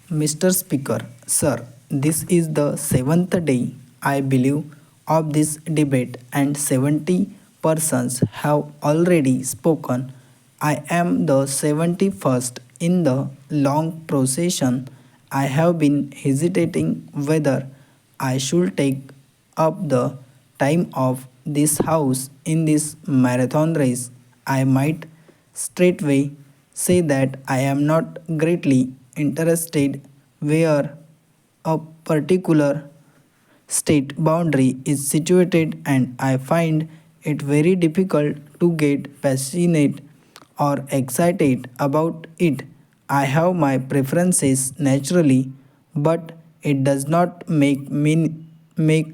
Mr. Speaker, sir, this is the seventh day, I believe, of this debate, and 70 persons have already spoken. I am the 71st in the long procession. I have been hesitating whether I should take up the time of this house in this marathon race. I might straightway say that I am not greatly interested where a particular state boundary is situated, and I find it very difficult to get passionate or excited about it. I have my preferences naturally, but it does not make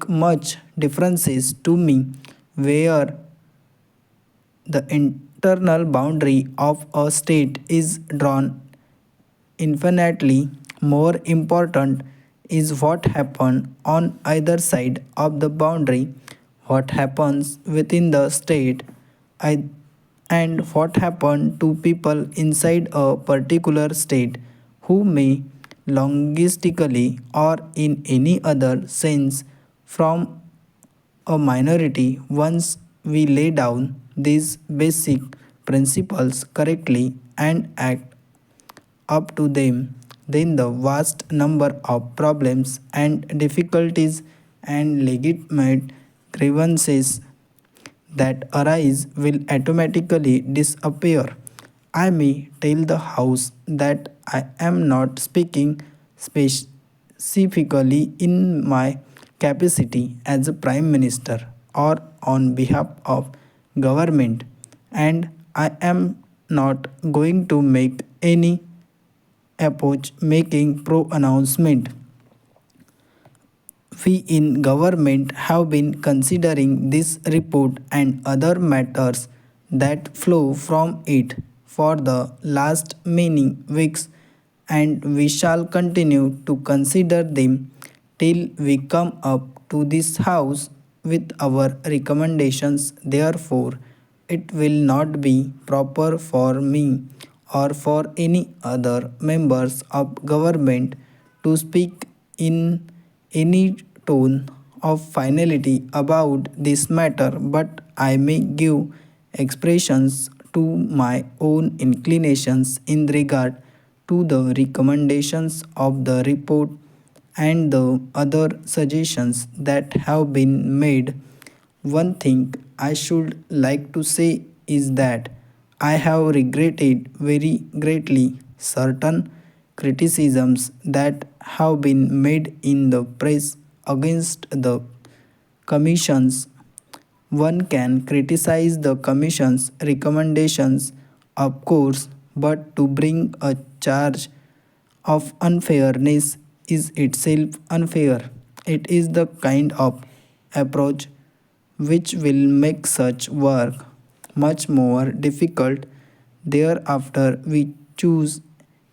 much differences to me where the internal boundary of a state is drawn. Infinitely more important is what happens on either side of the boundary, what happens within the state, I- and what happens to people inside a particular state who may linguistically or in any other sense from a minority. Once we lay down these basic principles correctly and act up to them, then the vast number of problems and difficulties and legitimate grievances that arise will automatically disappear. I may tell the House that I am not speaking specifically in my capacity as a Prime Minister or on behalf of government, and I am not going to make any approach making pro announcement. We in government have been considering this report and other matters that flow from it for the last many weeks, and we shall continue to consider them till we come up to this house with our recommendations. Therefore, it will not be proper for me or for any other members of government to speak in any tone of finality about this matter, but I may give expressions to my own inclinations in regard to the recommendations of the report and the other suggestions that have been made. One thing I should like to say is that I have regretted very greatly certain criticisms that have been made in the press against the Commission's. One can criticize the Commission's recommendations, of course, but to bring a charge of unfairness is itself unfair. It is the kind of approach which will make such work much more difficult. Thereafter, we choose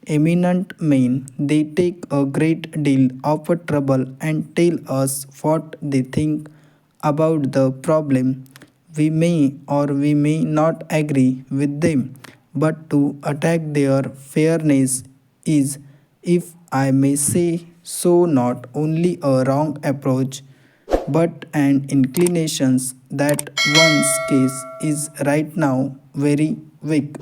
eminent men. They take a great deal of trouble and tell us what they think about the problem. We may or we may not agree with them, but to attack their fairness is, if I may say so, not only a wrong approach but an inclinations that one's case is right now very weak.